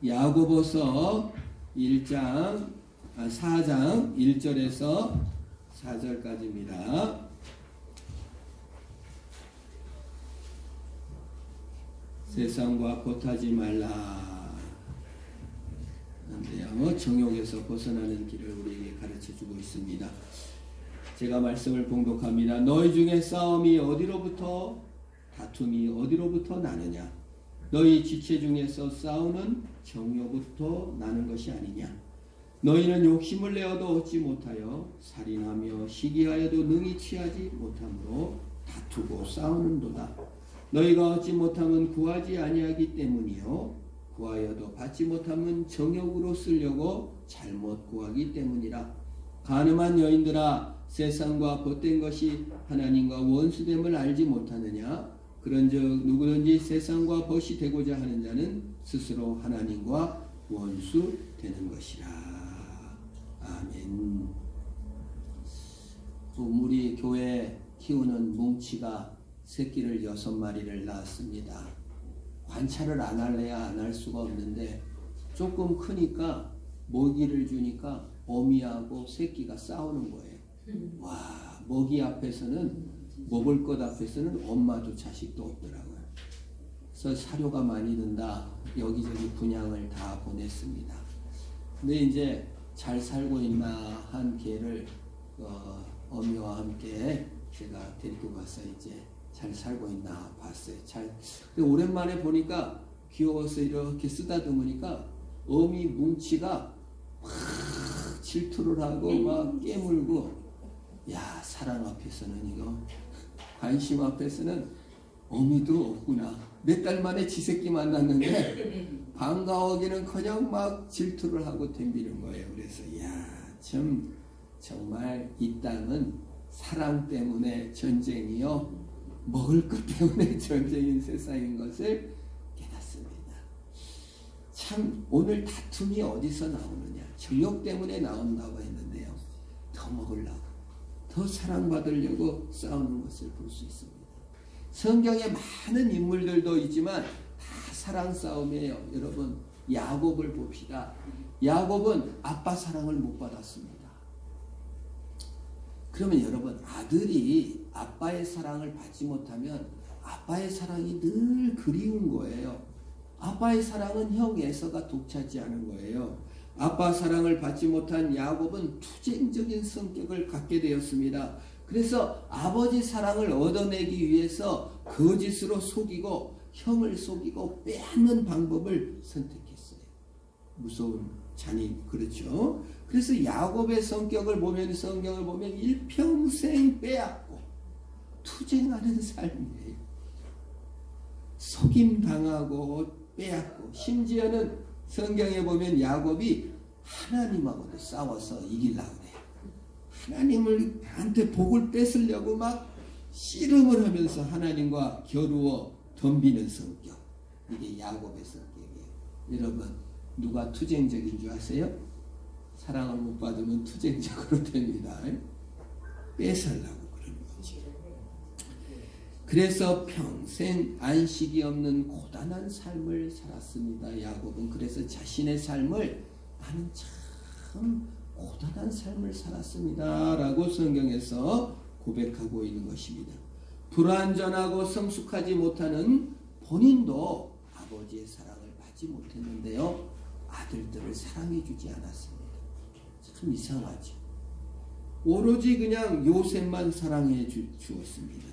야고보서 4장 1절에서 4절까지입니다. 세상과 보타지 말라. 그런데요, 정욕에서 벗어나는 길을 우리에게 가르쳐주고 있습니다. 제가 말씀을 봉독합니다. 너희 중에 싸움이 어디로부터, 다툼이 어디로부터 나느냐? 너희 지체 중에서 싸우는 정욕부터 나는 것이 아니냐? 너희는 욕심을 내어도 얻지 못하여 살인하며 시기하여도 능히 취하지 못함으로 다투고 싸우는도다. 너희가 얻지 못함은 구하지 아니하기 때문이요 구하여도 받지 못함은 정욕으로 쓰려고 잘못 구하기 때문이라. 가늠한 여인들아, 세상과 벗된 것이 하나님과 원수됨을 알지 못하느냐? 그런즉 누구든지 세상과 벗이 되고자 하는 자는 스스로 하나님과 원수 되는 것이라. 아멘. 우리 교회 키우는 뭉치가 새끼를 6마리를 낳았습니다. 관찰을 안 할래야 안 할 수가 없는데 조금 크니까 먹이를 주니까 어미하고 새끼가 싸우는 거예요. 와, 먹이 앞에서는, 먹을 것 앞에서는 엄마도 자식도 없더라고요. 그래서 사료가 많이 든다. 여기저기 분양을 다 보냈습니다. 근데 이제 잘 살고 있나 한 개를 어미와 함께 제가 데리고 가서 이제 잘 살고 있나 봤어요. 근데 오랜만에 보니까 귀여워서 이렇게 쓰다듬으니까 어미 뭉치가 막 질투를 하고 막 깨물고, 야, 사랑 앞에서는 이거, 관심 앞에서는 어미도 없구나. 몇 달 만에 지 새끼 만났는데 반가워하기는커녕 막 질투를 하고 덤비는 거예요. 그래서 야, 참 정말 이 땅은 사랑 때문에 전쟁이요, 먹을 것 때문에 전쟁인 세상인 것을 깨닫습니다. 참 오늘 다툼이 어디서 나오느냐? 정욕 때문에 나온다고 했는데요, 더 먹으려고, 더 사랑받으려고 싸우는 것을 볼 수 있습니다. 성경에 많은 인물들도 있지만 다 사랑 싸움이에요. 여러분, 야곱을 봅시다. 야곱은 아빠 사랑을 못 받았습니다. 그러면 여러분, 아들이 아빠의 사랑을 받지 못하면 아빠의 사랑이 늘 그리운 거예요. 아빠의 사랑은 형 에서가 독차지하는 거예요. 아빠 사랑을 받지 못한 야곱은 투쟁적인 성격을 갖게 되었습니다. 그래서 아버지 사랑을 얻어내기 위해서 거짓으로 속이고 형을 속이고 빼앗는 방법을 선택했어요. 무서운 잔인, 그렇죠? 그래서 야곱의 성격을 보면, 성경을 보면 일평생 빼앗고 투쟁하는 삶이에요. 속임당하고 빼앗고, 심지어는 성경에 보면 야곱이 하나님하고도 싸워서 이기려고 그래요. 하나님한테 복을 뺏으려고 막 씨름을 하면서 하나님과 겨루어 덤비는 성격. 이게 야곱의 성격이에요. 여러분, 누가 투쟁적인 줄 아세요? 사랑을 못 받으면 투쟁적으로 됩니다. 뺏으려고 그러는 거지. 그래서 평생 안식이 없는 고단한 삶을 살았습니다. 야곱은 그래서 자신의 삶을, 나는 참 고단한 삶을 살았습니다 라고 성경에서 고백하고 있는 것입니다. 불완전하고 성숙하지 못하는 본인도 아버지의 사랑을 받지 못했는데요, 아들들을 사랑해 주지 않았습니다. 참 이상하죠. 오로지 그냥 요셉만 사랑해 주었습니다.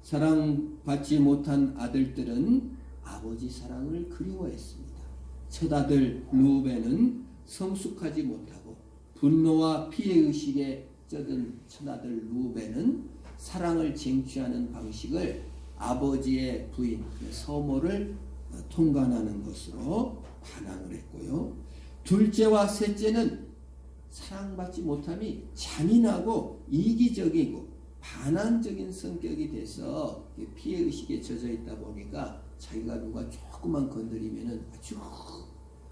사랑받지 못한 아들들은 아버지 사랑을 그리워했습니다. 첫 아들 루벤은 성숙하지 못하고 분노와 피해의식에 젖은 첫아들 루벤은 사랑을 쟁취하는 방식을 아버지의 부인 서모를 통간하는 것으로 반항을 했고요. 둘째와 셋째는 사랑받지 못함이 잔인하고 이기적이고 반항적인 성격이 돼서 피해의식에 젖어 있다 보니까 자기가 누가 조금만 건드리면 아주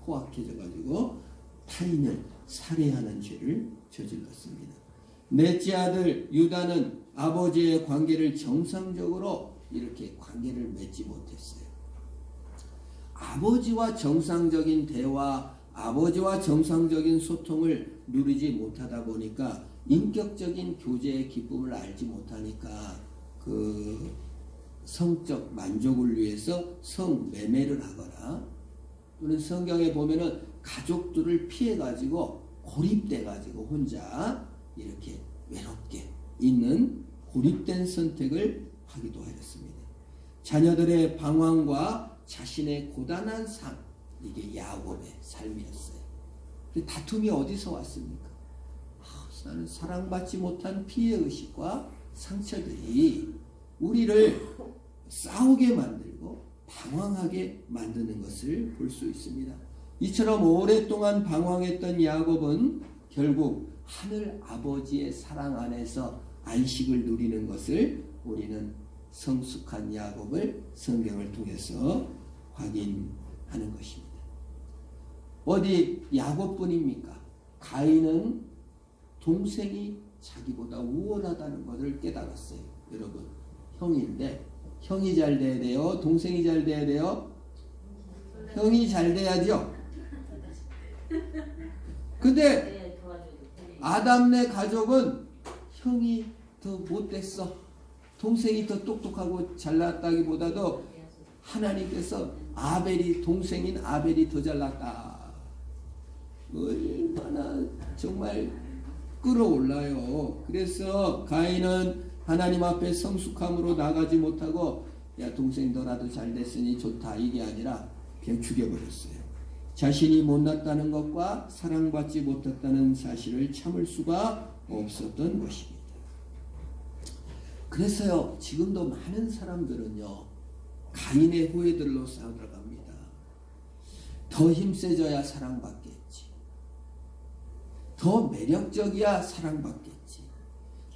포악해져가지고 타인을 살해하는 죄를 저질렀습니다. 넷째 아들 유다는 아버지의 관계를 정상적으로 이렇게 관계를 맺지 못했어요. 아버지와 정상적인 대화, 아버지와 정상적인 소통을 누리지 못하다 보니까 인격적인 교제의 기쁨을 알지 못하니까 그 성적 만족을 위해서 성매매를 하거나 또는 성경에 보면은 가족들을 피해가지고 고립돼가지고 혼자 이렇게 외롭게 있는 고립된 선택을 하기도 하였습니다. 자녀들의 방황과 자신의 고단한 삶, 이게 야곱의 삶이었어요. 다툼이 어디서 왔습니까? 나는 사랑받지 못한 피해의식과 상처들이 우리를 싸우게 만들고 방황하게 만드는 것을 볼 수 있습니다. 이처럼 오랫동안 방황했던 야곱은 결국 하늘 아버지의 사랑 안에서 안식을 누리는 것을 우리는 성숙한 야곱을 성경을 통해서 확인하는 것입니다. 어디 야곱뿐입니까? 가인은 동생이 자기보다 우월하다는 것을 깨달았어요. 여러분, 형인데 형이 잘 돼야 돼요? 동생이 잘 돼야 돼요? 형이 잘 돼야죠. 근데 아담네 가족은 형이 더 못됐어. 동생이 더 똑똑하고 잘났다기보다도 하나님께서 동생인 아벨이 더 잘났다. 얼마나 정말 끌어올라요. 그래서 가인은 하나님 앞에 성숙함으로 나가지 못하고 야 동생 너라도 잘 됐으니 좋다 이게 아니라 그냥 죽여버렸어요. 자신이 못났다는 것과 사랑받지 못했다는 사실을 참을 수가 없었던 것입니다. 그래서요 지금도 많은 사람들은요 가인의 후예들로 살아갑니다. 더 힘세져야 사랑받겠지. 더 매력적이야 사랑받겠지.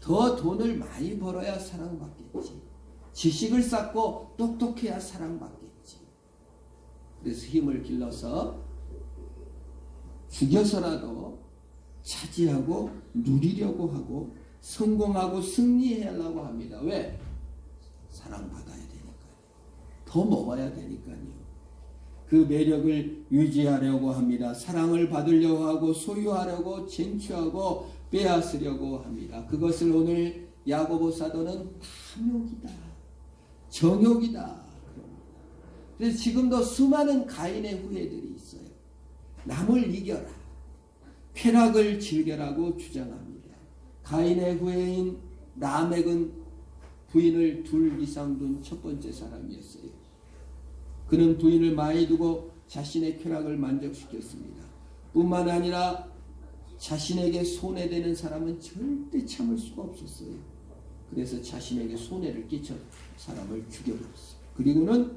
더 돈을 많이 벌어야 사랑받겠지. 지식을 쌓고 똑똑해야 사랑받겠지. 그래서 힘을 길러서 죽여서라도 차지하고 누리려고 하고 성공하고 승리하려고 합니다. 왜? 사랑받아야 되니까요. 더 먹어야 되니까요. 그 매력을 유지하려고 합니다. 사랑을 받으려고 하고 소유하려고 쟁취하고 빼앗으려고 합니다. 그것을 오늘 야고보 사도는 탐욕이다. 정욕이다. 그래서 지금도 수많은 가인의 후예들이 있어요. 남을 이겨라. 쾌락을 즐겨라고 주장합니다. 가인의 후예인 라멕은 부인을 둘 이상 둔 첫 번째 사람이었어요. 그는 부인을 많이 두고 자신의 쾌락을 만족시켰습니다. 뿐만 아니라 자신에게 손해되는 사람은 절대 참을 수가 없었어요. 그래서 자신에게 손해를 끼쳐 사람을 죽여버렸어요. 그리고는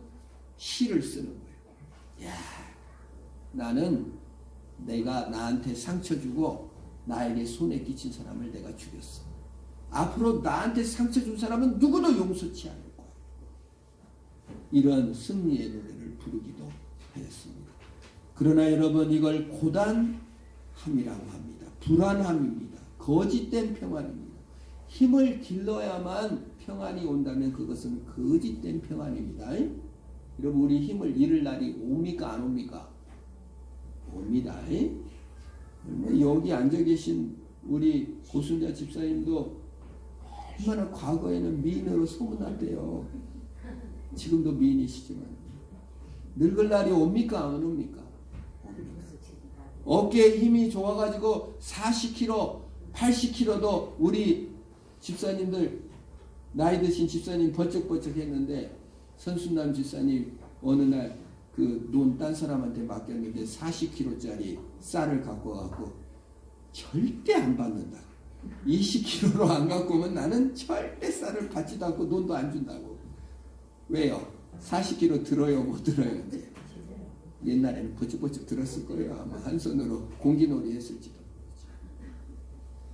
시를 쓰는 거예요. 야, 나는 내가 나한테 상처 주고 나에게 손해 끼친 사람을 내가 죽였어. 앞으로 나한테 상처 준 사람은 누구도 용서치 않을 거야. 이런 승리의 노래를 부르기도 하였습니다. 그러나 여러분 이걸 고단함이라고 합니다. 불안함입니다. 거짓된 평안입니다. 힘을 길러야만 평안이 온다면 그것은 거짓된 평안입니다. 여러분 우리 힘을 잃을 날이 옵니까 안 옵니까? 옵니다. 여기 앉아 계신 우리 고순자 집사님도 얼마나 과거에는 미인으로 소문났대요. 지금도 미인이시지만 늙을 날이 옵니까 안 옵니까? 어깨에 힘이 좋아가지고 40kg, 80kg도 우리 집사님들 나이 드신 집사님 번쩍번쩍 했는데 선순남 집사님 어느 날 그 논 딴 사람한테 맡겼는데 40kg짜리 쌀을 갖고 와갖고 절대 안 받는다. 20kg로 안 갖고 오면 나는 절대 쌀을 받지도 않고 논도 안 준다고. 왜요? 40kg 들어요 못 들어요? 이제. 옛날에는 버쩍버쩍 들었을 거예요. 아마 한 손으로 공기놀이 했을지도.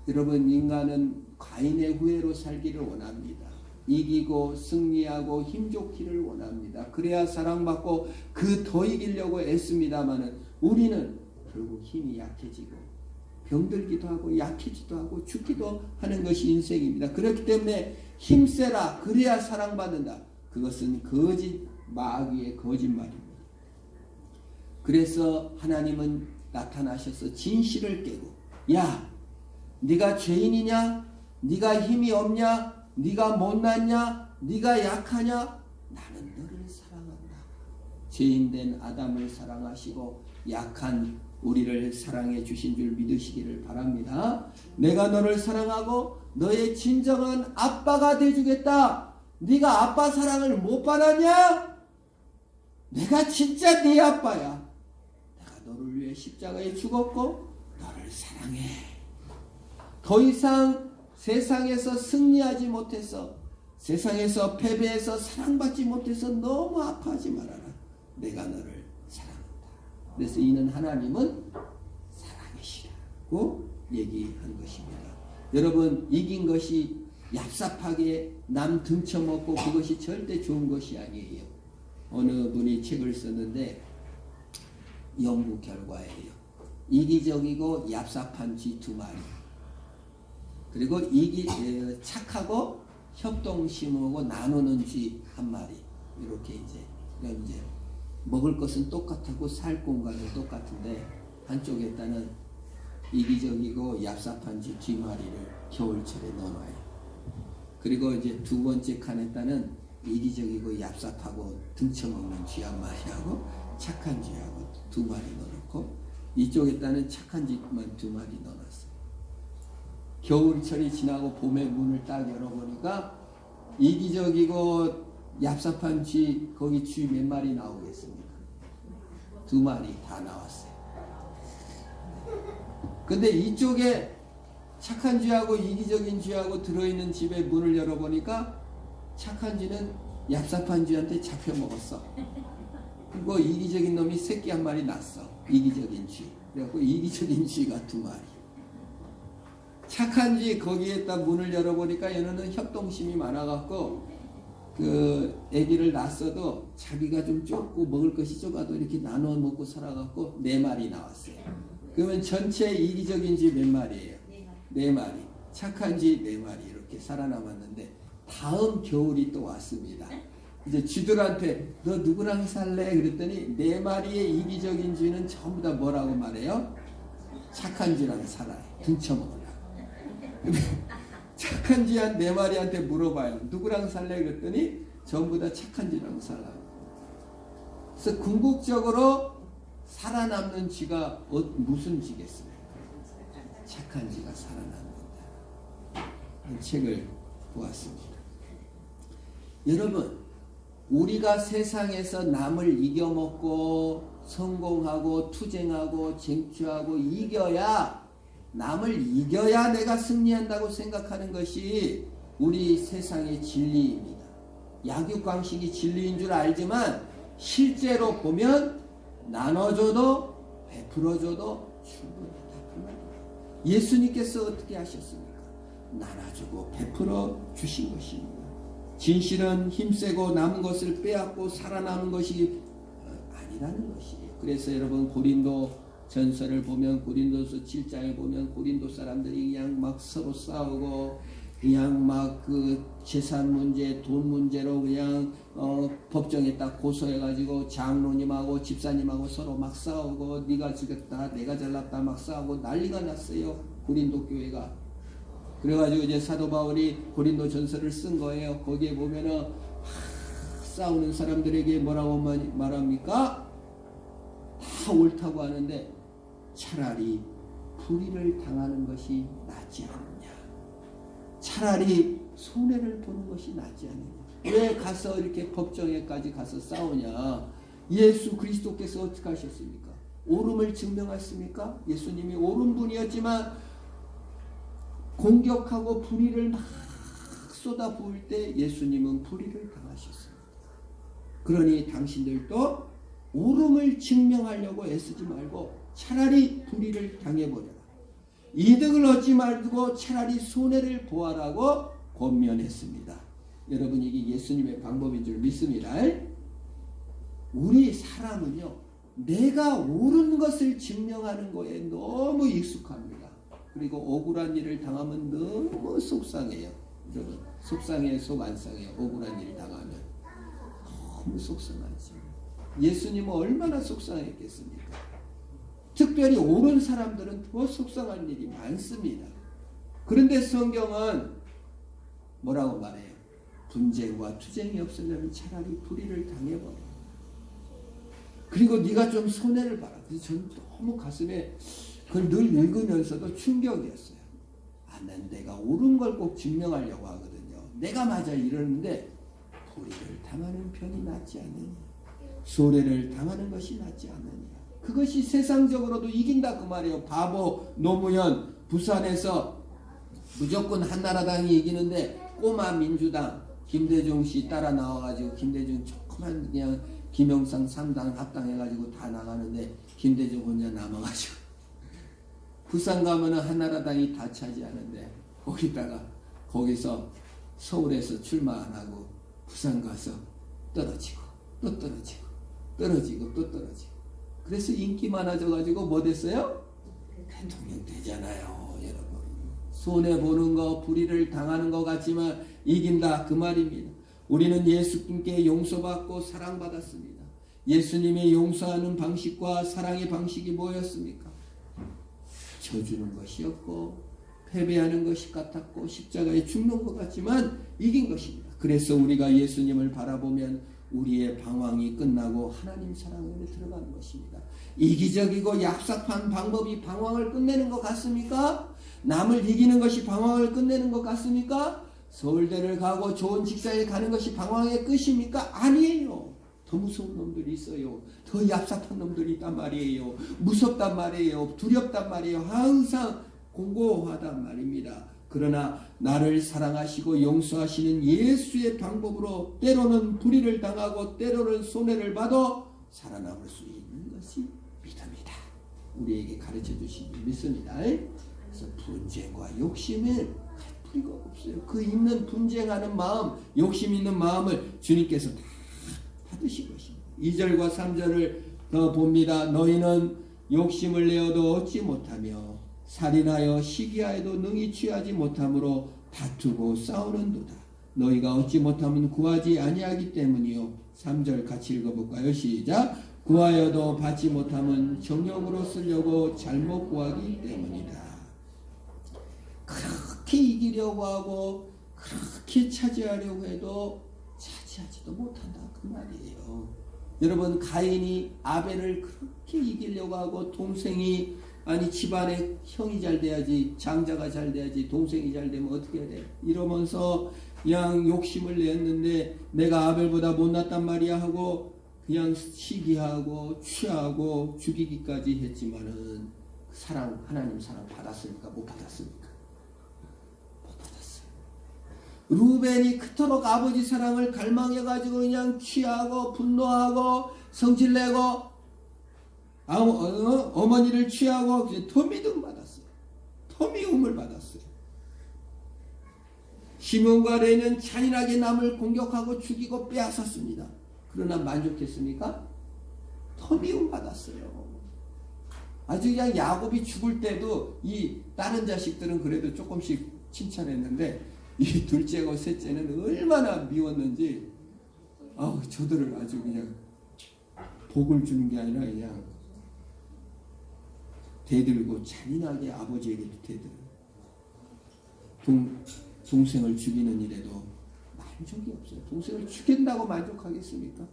여러분 인간은 가인의 후예로 살기를 원합니다. 이기고 승리하고 힘좋기를 원합니다. 그래야 사랑받고 그 더 이기려고 애씁니다마는 우리는 결국 힘이 약해지고 병들기도 하고 약해지기도 하고 죽기도 하는 것이 인생입니다. 그렇기 때문에 힘세라 그래야 사랑받는다. 그것은 거짓 마귀의 거짓말입니다. 그래서 하나님은 나타나셔서 진실을 깨고, 야, 네가 죄인이냐? 네가 힘이 없냐? 네가 못났냐? 네가 약하냐? 나는 너를 사랑한다. 죄인된 아담을 사랑하시고 약한 우리를 사랑해 주신 줄 믿으시기를 바랍니다. 내가 너를 사랑하고 너의 진정한 아빠가 돼주겠다. 네가 아빠 사랑을 못 받았냐? 내가 진짜 네 아빠야. 내가 너를 위해 십자가에 죽었고 너를 사랑해. 더 이상 세상에서 승리하지 못해서, 세상에서 패배해서 사랑받지 못해서 너무 아파하지 말아라. 내가 너를 사랑한다. 그래서 이는 하나님은 사랑이시라고 얘기한 것입니다. 여러분, 이긴 것이 얍삽하게 남 등쳐먹고 그것이 절대 좋은 것이 아니에요. 어느 분이 책을 썼는데 연구 결과예요. 이기적이고 얍삽한 쥐 2마리, 그리고 착하고 협동심하고 나누는 쥐 1마리, 이렇게 이제 먹을 것은 똑같고 살 공간은 똑같은데 한쪽에다는 이기적이고 얍삽한 쥐 2마리를 겨울철에 넣어놔요. 그리고 이제 두 번째 칸에다는 이기적이고 얍삽하고 등쳐먹는 쥐 1마리하고 착한 쥐하고 2마리 넣어놓고, 이쪽에다는 착한 쥐만 2마리 넣어놨어요. 겨울철이 지나고 봄에 문을 딱 열어보니까 이기적이고 얍삽한 쥐, 거기 쥐 몇 마리 나오겠습니까? 2마리 다 나왔어요. 근데 이쪽에 착한 쥐하고 이기적인 쥐하고 들어있는 집에 문을 열어보니까 착한 쥐는 얍삽한 쥐한테 잡혀먹었어. 그리고 이기적인 놈이 새끼 1마리 낳았어. 이기적인 쥐. 그래갖고 이기적인 쥐가 2마리. 착한 쥐 거기에다 문을 열어보니까 얘는 협동심이 많아갖고 그 아기를 낳았어도 자기가 좀 좁고 먹을 것이 좁아도 이렇게 나눠 먹고 살아갖고 4마리 나왔어요. 그러면 전체 이기적인 쥐 몇 마리예요? 4마리. 착한 쥐 4마리 이렇게 살아남았는데 다음 겨울이 또 왔습니다. 이제 쥐들한테 너 누구랑 살래? 그랬더니 4마리의 이기적인 쥐는 전부 다 뭐라고 말해요? 착한 쥐랑 살아요. 등쳐먹으려고. 착한 쥐 한 4마리한테 물어봐요. 누구랑 살래? 그랬더니 전부 다 착한 쥐랑 살아요. 그래서 궁극적으로 살아남는 쥐가 무슨 쥐겠습니까? 착한 쥐가 살아남는다. 이 책을 보았습니다. 여러분, 우리가 세상에서 남을 이겨먹고 성공하고 투쟁하고 쟁취하고 남을 이겨야 내가 승리한다고 생각하는 것이 우리 세상의 진리입니다. 약육강식이 진리인 줄 알지만 실제로 보면 나눠줘도 베풀어줘도 충분하다. 그 말이에요. 예수님께서 어떻게 하셨습니까? 나눠주고 베풀어 주신 것입니다. 진실은 힘세고 남은 것을 빼앗고 살아남은 것이 아니라는 것이에요. 그래서 여러분, 고린도 전설을 보면, 고린도서 7장에 보면 고린도 사람들이 그냥 막 서로 싸우고 그냥 막 그 재산 문제, 돈 문제로 그냥 법정에 딱 고소해가지고 장로님하고 집사님하고 서로 막 싸우고 네가 죽였다 내가 잘났다 막 싸우고 난리가 났어요. 고린도 교회가. 그래가지고 이제 사도 바울이 고린도 전설을 쓴 거예요. 거기에 보면은 싸우는 사람들에게 뭐라고 말합니까? 다 옳다고 하는데 차라리 불의를 당하는 것이 낫지 않느냐. 차라리 손해를 보는 것이 낫지 않느냐. 왜 가서 이렇게 법정에까지 가서 싸우냐. 예수 그리스도께서 어떻게 하셨습니까? 옳음을 증명했습니까? 예수님이 옳은 분이었지만 공격하고 불의를 막 쏟아부을 때 예수님은 불의를 당하셨습니다. 그러니 당신들도 옳음을 증명하려고 애쓰지 말고 차라리 불의를 당해보려라. 이득을 얻지 말고 차라리 손해를 보아라고 권면했습니다. 여러분, 이게 예수님의 방법인 줄 믿습니다. 우리 사람은요, 내가 옳은 것을 증명하는 거에 너무 익숙합니다. 그리고 억울한 일을 당하면 너무 속상해요. 여러분, 속상해, 속 안 상해요. 억울한 일을 당하면 너무 속상하지. 예수님은 얼마나 속상했겠습니까? 특별히 옳은 사람들은 더 속상한 일이 많습니다. 그런데 성경은 뭐라고 말해요? 분쟁과 투쟁이 없으려면 차라리 불의를 당해버려. 그리고 네가 좀 손해를 봐라. 그래서 저는 너무 가슴에 그걸 늘 읽으면서도 충격이었어요. 난 내가 옳은 걸 꼭 증명하려고 하거든요. 내가 맞아 이러는데 불의를 당하는 편이 낫지 않느냐. 소래를 당하는 것이 낫지 않느냐. 그것이 세상적으로도 이긴다 그 말이에요. 바보 노무현 부산에서 무조건 한나라당이 이기는데 꼬마 민주당 김대중 씨 따라 나와가지고 김대중 조그만 그냥 김영삼 3당 합당해가지고 다 나가는데 김대중 혼자 남아가지고 부산 가면은 한나라당이 다 차지하는데 거기서 서울에서 출마 안 하고 부산 가서 떨어지고 또 떨어지고 떨어지고 또 떨어지고 그래서 인기 많아져가지고 뭐 됐어요? 대통령 되잖아요. 여러분 손해보는 거 불의를 당하는 것 같지만 이긴다 그 말입니다. 우리는 예수님께 용서받고 사랑받았습니다. 예수님이 용서하는 방식과 사랑의 방식이 뭐였습니까? 져주는 것이었고 패배하는 것이 같았고 십자가에 죽는 것 같지만 이긴 것입니다. 그래서 우리가 예수님을 바라보면 우리의 방황이 끝나고 하나님 사랑으로 들어가는 것입니다. 이기적이고 얍삽한 방법이 방황을 끝내는 것 같습니까? 남을 이기는 것이 방황을 끝내는 것 같습니까? 서울대를 가고 좋은 직장에 가는 것이 방황의 끝입니까? 아니에요. 더 무서운 놈들이 있어요. 더 얍삽한 놈들이 있단 말이에요. 무섭단 말이에요. 두렵단 말이에요. 항상 공고하단 말입니다. 그러나 나를 사랑하시고 용서하시는 예수의 방법으로 때로는 불의를 당하고 때로는 손해를 받아 살아남을 수 있는 것이 믿음이다. 우리에게 가르쳐 주신 믿습니다. 그래서 분쟁과 욕심을 풀이가 없어요. 그 있는 분쟁하는 마음, 욕심 있는 마음을 주님께서 다 받으신 것입니다. 2절과 3절을 더 봅니다. 너희는 욕심을 내어도 얻지 못하며 살인하여 시기하여도 능히 취하지 못함으로 다투고 싸우는도다. 너희가 얻지 못하면 구하지 아니하기 때문이요. 3절 같이 읽어볼까요? 시작. 구하여도 받지 못하면 정욕으로 쓰려고 잘못 구하기 때문이다. 그렇게 이기려고 하고 그렇게 차지하려고 해도 차지하지도 못한다 그 말이에요. 여러분 가인이 아벨을 그렇게 이기려고 하고 동생이 아니 집안에 형이 잘 돼야지 장자가 잘 돼야지 동생이 잘 되면 어떻게 해야 돼 이러면서 그냥 욕심을 냈는데 내가 아벨보다 못났단 말이야 하고 그냥 시기하고 취하고 죽이기까지 했지만은 사랑 하나님 사랑 받았습니까? 못 받았습니까? 못 받았어요. 루벤이 그토록 아버지 사랑을 갈망해가지고 그냥 취하고 분노하고 성질내고 어머니를 취하고 더 믿음 받았어요. 더 미움을 받았어요. 시몬과 레는 잔인하게 남을 공격하고 죽이고 빼앗았습니다. 그러나 만족했습니까? 더 미움 받았어요. 아주 그냥 야곱이 죽을 때도 이 다른 자식들은 그래도 조금씩 칭찬했는데 이 둘째고 셋째는 얼마나 미웠는지 저들을 아주 그냥 복을 주는 게 아니라 그냥 대들고 잔인하게 아버지에게도 대들고 동생을 죽이는 일에도 만족이 없어요. 동생을 죽인다고 만족하겠습니까?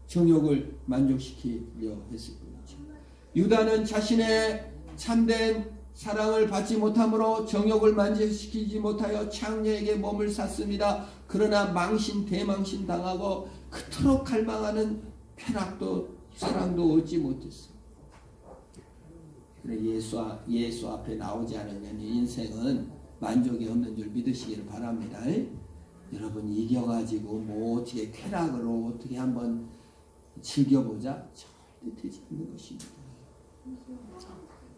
정욕을 만족시키려 했을 뿐이죠. 유다는 자신의 참된 사랑을 받지 못함으로 정욕을 만족시키지 못하여 창녀에게 몸을 샀습니다. 그러나 대망신 당하고 그토록 갈망하는 쾌락도 사랑도 얻지 못했어요. 예수 앞에 나오지 않으면 인생은 만족이 없는 줄 믿으시기를 바랍니다. 여러분 이겨가지고 뭐 어떻게 쾌락으로 어떻게 한번 즐겨보자 절대 되지 않는 것입니다.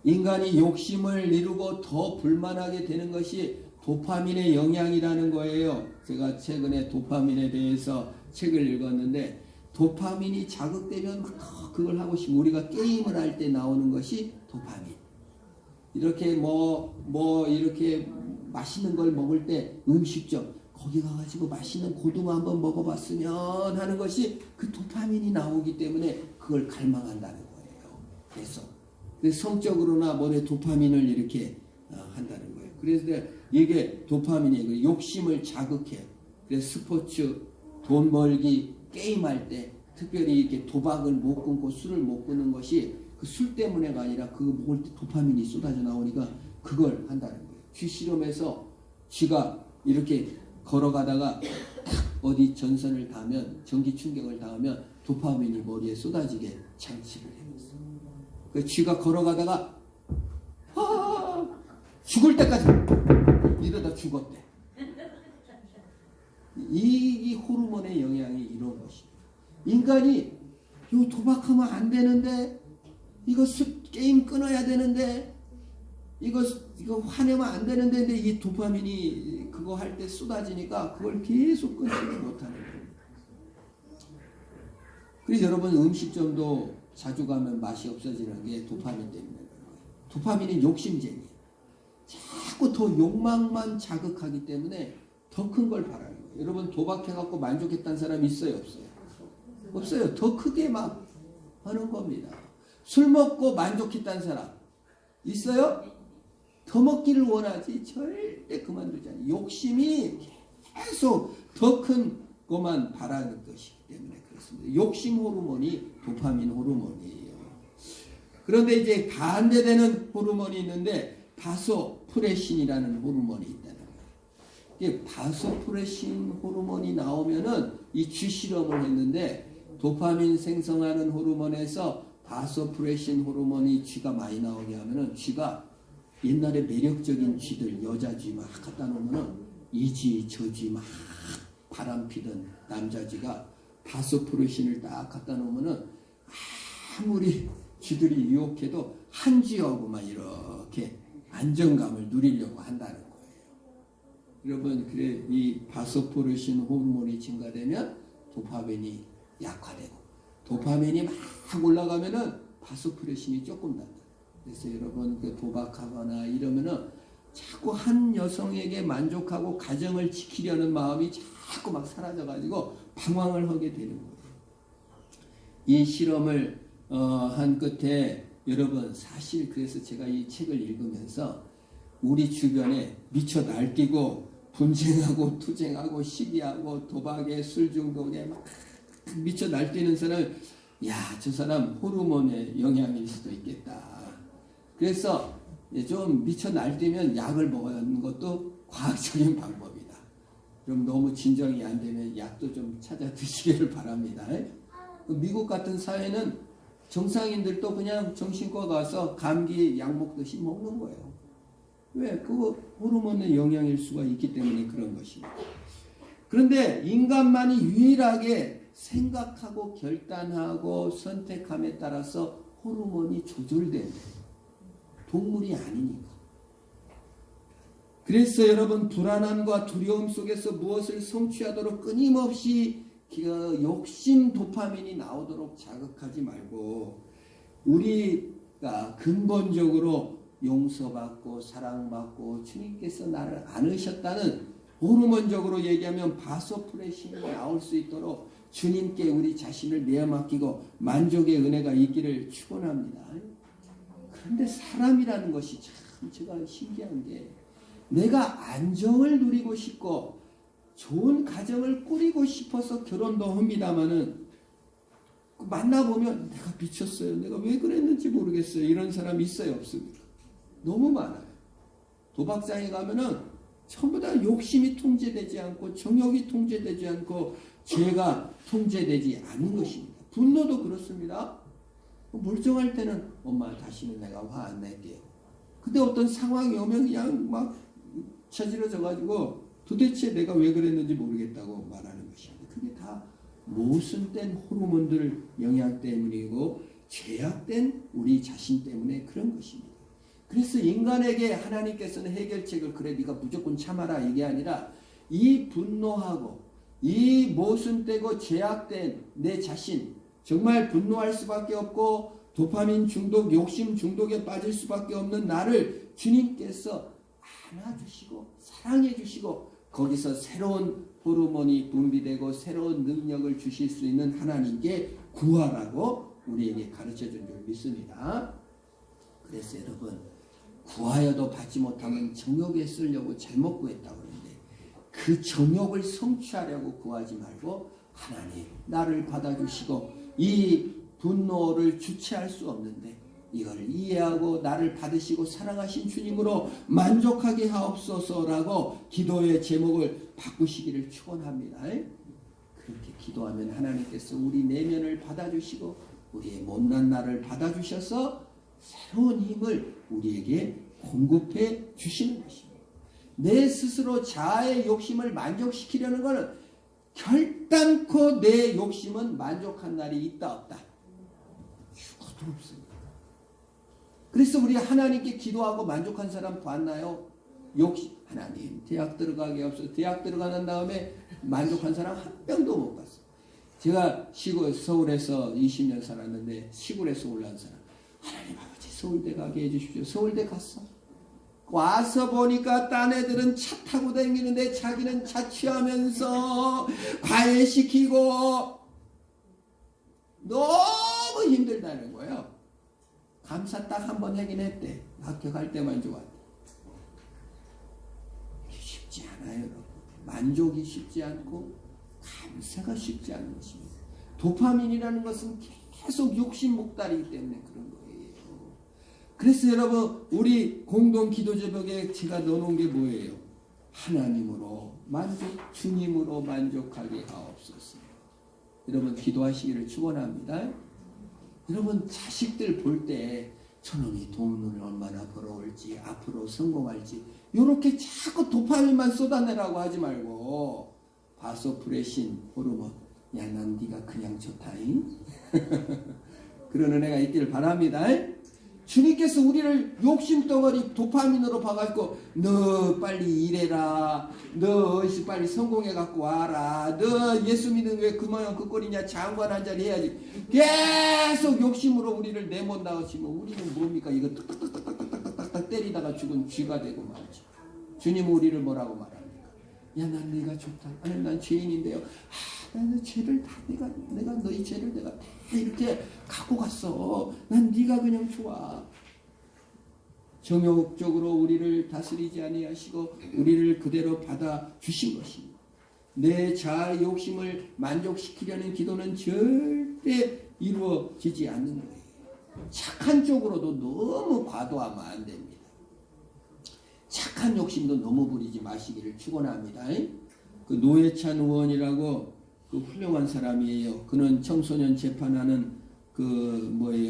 인간이 욕심을 이루고 더 불만하게 되는 것이 도파민의 영향이라는 거예요. 제가 최근에 도파민에 대해서 책을 읽었는데 도파민이 자극되면 그걸 하고 싶고 우리가 게임을 할 때 나오는 것이 도파민. 이렇게 이렇게 맛있는 걸 먹을 때 음식점 거기 가가지고 맛있는 고등어 한번 먹어봤으면 하는 것이 그 도파민이 나오기 때문에 그걸 갈망한다는 거예요. 그래서 성적으로나 뭐래 도파민을 이렇게 한다는 거예요. 그래서 이게 도파민이 욕심을 자극해요. 그래서 스포츠, 돈 벌기, 게임할 때 특별히 이렇게 도박을 못 끊고 술을 못 끊는 것이 그 술 때문에가 아니라 그거 먹을 때 도파민이 쏟아져 나오니까 그걸 한다는 거예요. 쥐 실험에서 쥐가 이렇게 걸어가다가 딱 어디 전선을 닿으면 전기 충격을 당하면 도파민이 머리에 쏟아지게 장치를 해놨어요. 그 쥐가 걸어가다가 죽을 때까지 이러다 죽었대. 이 호르몬의 영향이 이런 것입니다. 인간이 요 도박하면 안 되는데 이거 게임 끊어야 되는데 이거 화내면 안 되는데 근데 이 도파민이 그거 할 때 쏟아지니까 그걸 계속 끊지를 못하는 거예요. 그래서 여러분 음식점도 자주 가면 맛이 없어지는 게 도파민 때문에 그런 거예요. 도파민은 욕심쟁이에요. 자꾸 더 욕망만 자극하기 때문에 더 큰 걸 바라는 거예요. 여러분 도박해갖고 만족했다는 사람 있어요? 없어요? 없어요. 더 크게 막 하는 겁니다. 술 먹고 만족했다는 사람 있어요? 더 먹기를 원하지 절대 그만두지 않아요. 욕심이 계속 더 큰 것만 바라는 것이기 때문에 그렇습니다. 욕심 호르몬이 도파민 호르몬이에요. 그런데 이제 반대되는 호르몬이 있는데 바소프레신이라는 호르몬이 있다는 거예요. 바소프레신 호르몬이 나오면은 이 쥐 실험을 했는데 도파민 생성하는 호르몬에서 바소프레신 호르몬이 쥐가 많이 나오게 하면은 쥐가 옛날에 매력적인 쥐들 여자 쥐 막 갖다 놓으면은 이 쥐 저 쥐 막 바람 피던 남자 쥐가 바소프레신을 딱 갖다 놓으면은 아무리 쥐들이 유혹해도 한 쥐하고만 이렇게 안정감을 누리려고 한다는 거예요. 여러분 그래 이 바소프레신 호르몬이 증가되면 도파민이 약화되고 도파민이 막 올라가면은 바소프레신이 조금 난다. 그래서 여러분 그 도박하거나 이러면은 자꾸 한 여성에게 만족하고 가정을 지키려는 마음이 자꾸 막 사라져가지고 방황을 하게 되는 거예요. 이 실험을 한 끝에 여러분 사실 그래서 제가 이 책을 읽으면서 우리 주변에 미쳐 날뛰고 분쟁하고 투쟁하고 시기하고 도박에 술 중독에 막 미쳐 날뛰는 사람 저 사람 호르몬의 영향일 수도 있겠다. 그래서 좀 미쳐 날뛰면 약을 먹는 것도 과학적인 방법이다. 그럼 너무 진정이 안 되면 약도 좀 찾아 드시기를 바랍니다. 미국 같은 사회는 정상인들도 그냥 정신과 가서 감기 약 먹듯이 먹는 거예요. 왜? 그거 호르몬의 영향일 수가 있기 때문에 그런 것입니다. 그런데 인간만이 유일하게 생각하고 결단하고 선택함에 따라서 호르몬이 조절된다. 동물이 아니니까. 그래서 여러분 불안함과 두려움 속에서 무엇을 성취하도록 끊임없이 욕심 도파민이 나오도록 자극하지 말고 우리가 근본적으로 용서받고 사랑받고 주님께서 나를 안으셨다는 호르몬적으로 얘기하면 바소프레신이 나올 수 있도록 주님께 우리 자신을 내어맡기고 만족의 은혜가 있기를 축원합니다. 그런데 사람이라는 것이 참 제가 신기한 게 내가 안정을 누리고 싶고 좋은 가정을 꾸리고 싶어서 결혼도 합니다마는 만나보면 내가 미쳤어요. 내가 왜 그랬는지 모르겠어요. 이런 사람 있어요? 없습니까? 너무 많아요. 도박장에 가면은 전부 다 욕심이 통제되지 않고 정욕이 통제되지 않고 죄가 통제되지 않는 것입니다. 분노도 그렇습니다. 멀쩡할 때는 엄마 다시는 내가 화 안 낼게요. 근데 어떤 상황이 오면 그냥 막 저질러져가지고 도대체 내가 왜 그랬는지 모르겠다고 말하는 것입니다. 그게 다 모순된 호르몬들 영향 때문이고 죄악된 우리 자신 때문에 그런 것입니다. 그래서 인간에게 하나님께서는 해결책을 그래 네가 무조건 참아라 이게 아니라 이 분노하고 이 모순되고 죄악된 내 자신 정말 분노할 수밖에 없고 도파민 중독, 욕심 중독에 빠질 수밖에 없는 나를 주님께서 안아주시고 사랑해 주시고 거기서 새로운 호르몬이 분비되고 새로운 능력을 주실 수 있는 하나님께 구하라고 우리에게 가르쳐 준 줄 믿습니다. 그래서 여러분, 구하여도 받지 못하면 정욕에 쓰려고 잘못 구했다고 그러는데, 그 정욕을 성취하려고 구하지 말고 하나님 나를 받아주시고, 이 분노를 주체할 수 없는데 이걸 이해하고 나를 받으시고 사랑하신 주님으로 만족하게 하옵소서라고 기도의 제목을 바꾸시기를 축원합니다. 그렇게 기도하면 하나님께서 우리 내면을 받아주시고 우리의 못난 나를 받아주셔서 새로운 힘을 우리에게 공급해 주시는 것입니다. 내 스스로 자아의 욕심을 만족시키려는 것은 결단코 내 욕심은 만족한 날이 있다 없다. 죽어도 없습니다. 그래서 우리 하나님께 기도하고 만족한 사람 봤나요? 욕심. 하나님 대학 들어가게 없어. 대학 들어가는 다음에 만족한 사람 한 명도 못 봤어요. 제가 서울에서 20년 살았는데 시골에서 올라온 사람, 하나님 아버지 서울대 가게 해주십시오. 서울대 갔어. 와서 보니까 딴 애들은 차 타고 다니는데 자기는 자취하면서 과외시키고 너무 힘들다는 거예요. 감사 딱 한 번 하긴 했대. 합격할 때만 좋았대. 쉽지 않아요, 여러분. 만족이 쉽지 않고 감사가 쉽지 않은 것입니다. 도파민이라는 것은 계속 욕심 목달이기 때문에 그런 거예요. 그래서 여러분, 우리 공동 기도 제목에 제가 넣어놓은 게 뭐예요? 하나님으로 만족, 주님으로 만족하게 하옵소서. 여러분 기도하시기를 축원합니다. 여러분 자식들 볼 때 저놈이 돈을 얼마나 벌어올지 앞으로 성공할지 이렇게 자꾸 도파민만 쏟아내라고 하지 말고 바소프레신 호르몬, 야 난 네가 그냥 좋다잉 그러는 애가 있기를 바랍니다. 주님께서 우리를 욕심덩어리 도파민으로 봐가지고 너 빨리 일해라, 너 어디서 빨리 성공해갖고 와라, 너 예수 믿는 왜 그 모양 그 꼴이냐, 장관 한 자리 해야지, 계속 욕심으로 우리를 내몬다 하시면 우리는 뭡니까? 이거 딱딱딱딱딱딱 때리다가 죽은 쥐가 되고 말이죠. 주님은 우리를 뭐라고 말합니까? 야 난 네가 좋다. 아니 난 죄인인데요. 나는 죄를 다 내가 너희 죄를 내가 다 이렇게 갖고 갔어. 난 네가 그냥 좋아. 정욕적으로 우리를 다스리지 아니하시고 우리를 그대로 받아 주신 것입니다. 내 자아의 욕심을 만족시키려는 기도는 절대 이루어지지 않는 거예요. 착한 쪽으로도 너무 과도하면 안 됩니다. 착한 욕심도 너무 부리지 마시기를 축원합니다. 그 노회찬 의원이라고 그 훌륭한 사람이에요. 그는 청소년 재판하는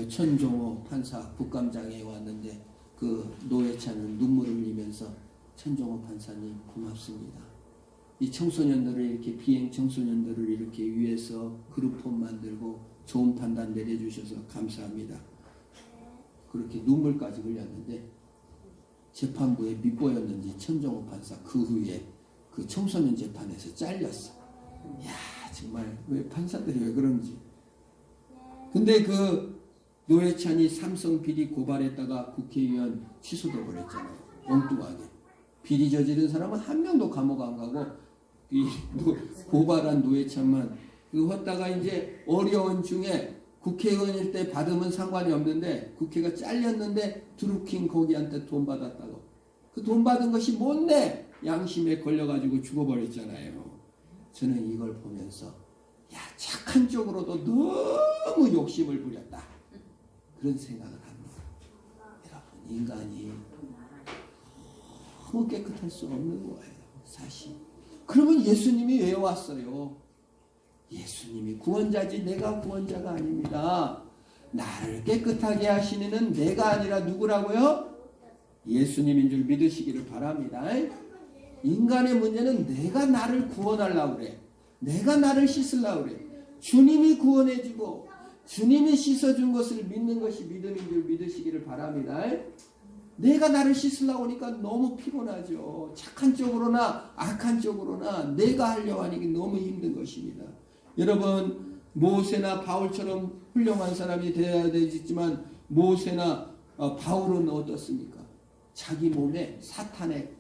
천종호 판사 국감장에 왔는데 그 노회찬은 눈물을 흘리면서 천종호 판사님 고맙습니다. 이 청소년들을 이렇게 비행 청소년들을 이렇게 위해서 그룹홈 만들고 좋은 판단 내려주셔서 감사합니다. 그렇게 눈물까지 흘렸는데 재판부에 밑보였는지 천종호 판사 그 후에 그 청소년 재판에서 잘렸어. 야 정말 왜 판사들이 왜 그런지. 근데 그 노회찬이 삼성 비리 고발했다가 국회의원 취소도 버렸잖아요. 엉뚱하게. 비리 저지른 사람은 한 명도 감옥 안 가고 이 고발한 노회찬만 그거 했다가 이제 어려운 중에 국회의원일 때 받으면 상관이 없는데 국회가 잘렸는데 드루킹 거기한테 돈 받았다고. 그 돈 받은 것이 뭔데 양심에 걸려가지고 죽어버렸잖아요. 저는 이걸 보면서 야 착한 쪽으로도 너무 욕심을 부렸다 그런 생각을 합니다. 여러분 인간이 너무 깨끗할 수 없는 거예요 사실. 그러면 예수님이 왜 왔어요? 예수님이 구원자지 내가 구원자가 아닙니다. 나를 깨끗하게 하시는 이는 내가 아니라 누구라고요? 예수님인 줄 믿으시기를 바랍니다. 인간의 문제는 내가 나를 구원하려고 그래. 내가 나를 씻으려고 그래. 주님이 구원해주고 주님이 씻어준 것을 믿는 것이 믿음인 줄 믿으시기를 바랍니다. 내가 나를 씻으려고 하니까 너무 피곤하죠. 착한 쪽으로나 악한 쪽으로나 내가 하려고 하니까 너무 힘든 것입니다. 여러분 모세나 바울처럼 훌륭한 사람이 되어야 되지만 모세나 바울은 어떻습니까? 자기 몸에 사탄의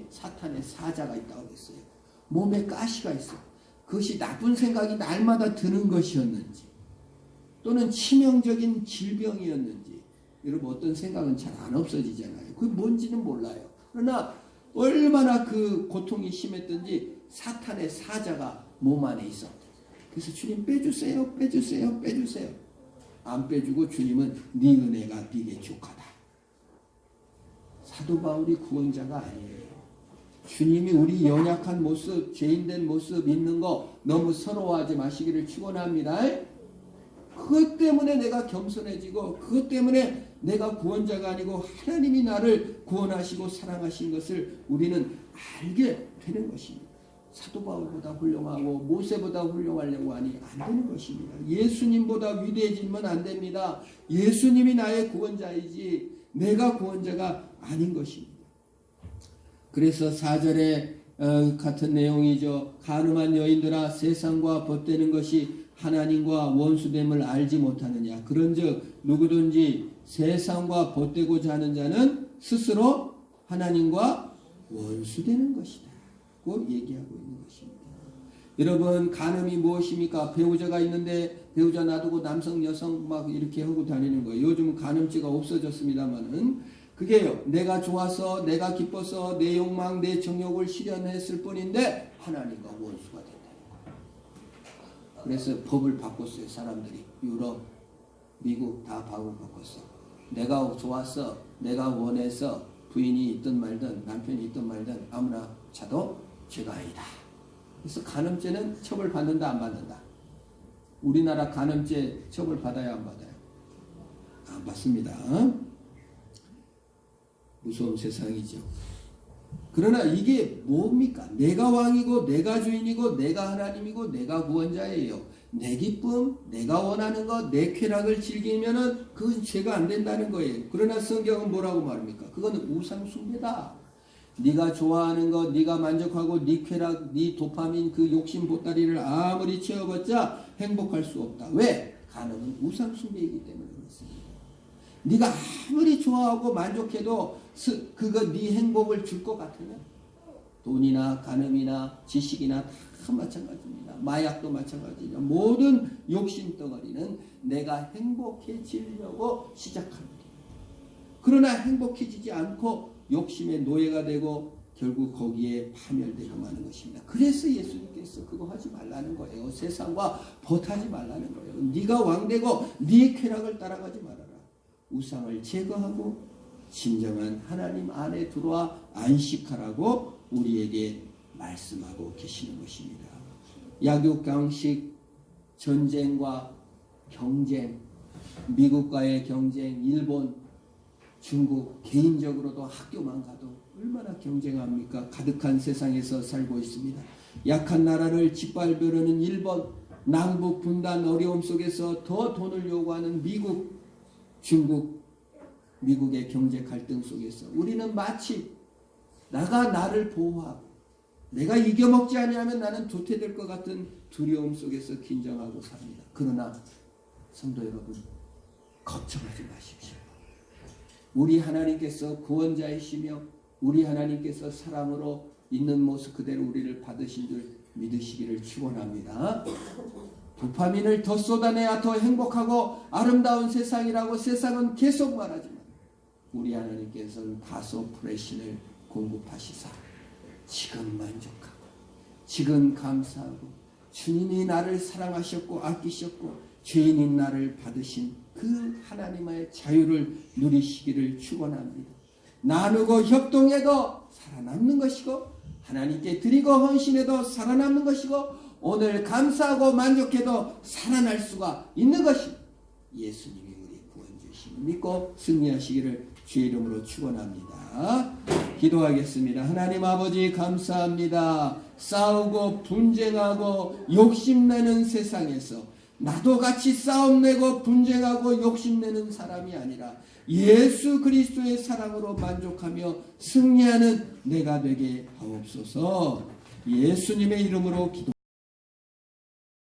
사탄의 사자가 있다고 했어요. 몸에 가시가 있어. 그것이 나쁜 생각이 날마다 드는 것이었는지 또는 치명적인 질병이었는지, 여러분 어떤 생각은 잘 안 없어지잖아요. 그게 뭔지는 몰라요. 그러나 얼마나 그 고통이 심했던지 사탄의 사자가 몸 안에 있었다. 그래서 주님 빼주세요, 빼주세요, 빼주세요. 안 빼주고 주님은 네 은혜가 네게 족하다. 사도 바울이 구원자가 아니에요. 주님이 우리 연약한 모습, 죄인된 모습 있는 거 너무 서러워하지 마시기를 축원합니다. 그것 때문에 내가 겸손해지고 그것 때문에 내가 구원자가 아니고 하나님이 나를 구원하시고 사랑하신 것을 우리는 알게 되는 것입니다. 사도 바울보다 훌륭하고 모세보다 훌륭하려고 하니 안 되는 것입니다. 예수님보다 위대해지면 안 됩니다. 예수님이 나의 구원자이지 내가 구원자가 아닌 것입니다. 그래서 4절에 같은 내용이죠. 가늠한 여인들아 세상과 벗되는 것이 하나님과 원수됨을 알지 못하느냐. 그런즉 누구든지 세상과 벗되고자 하는 자는 스스로 하나님과 원수되는 것이다. 고 얘기하고 있는 것입니다. 여러분 간음이 무엇입니까? 배우자가 있는데 배우자 놔두고 남성 여성 막 이렇게 하고 다니는 거예요. 요즘은 간음죄가 없어졌습니다만은 그게요. 내가 좋아서 내가 기뻐서 내 욕망 내 정욕을 실현했을 뿐인데 하나님과 원수가 된다. 그래서 법을 바꿨어요. 사람들이 유럽, 미국 다 법을 바꿨어. 내가 좋았어, 내가 원해서 부인이 있든 말든 남편이 있든 말든 아무나 자도 죄가 아니다. 그래서 간음죄는 처벌받는다 안 받는다? 우리나라 간음죄 처벌받아야 안 받아요? 안 받습니다. 무서운 세상이죠. 그러나 이게 뭡니까? 내가 왕이고 내가 주인이고 내가 하나님이고 내가 구원자예요. 내 기쁨, 내가 원하는 것, 내 쾌락을 즐기면은 그건 죄가 안 된다는 거예요. 그러나 성경은 뭐라고 말합니까? 그거는 우상 숭배다. 네가 좋아하는 것, 네가 만족하고 네 쾌락, 네 도파민 그 욕심 보따리를 아무리 채워봤자 행복할 수 없다. 왜? 간음은 우상 숭배이기 때문에 그렇습니다. 네가 아무리 좋아하고 만족해도 그거 네 행복을 줄 것 같으면 돈이나 간음이나 지식이나 다 마찬가지입니다. 마약도 마찬가지죠. 모든 욕심 덩어리는 내가 행복해지려고 시작합니다. 그러나 행복해지지 않고 욕심의 노예가 되고 결국 거기에 파멸되고 마는 것입니다. 그래서 예수님께서 그거 하지 말라는 거예요. 세상과 벗하지 말라는 거예요. 네가 왕되고 네 쾌락을 따라가지 말아라. 우상을 제거하고 진정한 하나님 안에 들어와 안식하라고 우리에게 말씀하고 계시는 것입니다. 약육강식, 전쟁과 경쟁, 미국과의 경쟁, 일본, 중국, 개인적으로도 학교만 가도 얼마나 경쟁합니까? 가득한 세상에서 살고 있습니다. 약한 나라를 짓밟으려는 일본, 남북 분단 어려움 속에서 더 돈을 요구하는 미국, 중국, 미국의 경제 갈등 속에서 우리는 마치 나를 보호하고 내가 이겨먹지 아니하면 나는 도태될 것 같은 두려움 속에서 긴장하고 삽니다. 그러나 성도 여러분, 걱정하지 마십시오. 우리 하나님께서 구원자이시며 우리 하나님께서 사랑으로 있는 모습 그대로 우리를 받으신 줄 믿으시기를 축원합니다. 도파민을 더 쏟아내야 더 행복하고 아름다운 세상이라고 세상은 계속 말하지만 우리 하나님께서는 다소 프레신을 공급하시사 지금 만족하고 지금 감사하고 주님이 나를 사랑하셨고 아끼셨고 죄인인 나를 받으신 그 하나님의 자유를 누리시기를 축원합니다. 나누고 협동해도 살아남는 것이고 하나님께 드리고 헌신해도 살아남는 것이고 오늘 감사하고 만족해도 살아날 수가 있는 것입니다. 예수님이 우리 구원주심을 믿고 승리하시기를 주의 이름으로 축원합니다. 기도하겠습니다. 하나님 아버지 감사합니다. 싸우고 분쟁하고 욕심내는 세상에서 나도 같이 싸움내고 분쟁하고 욕심내는 사람이 아니라 예수 그리스도의 사랑으로 만족하며 승리하는 내가 되게 하옵소서. 예수님의 이름으로 기도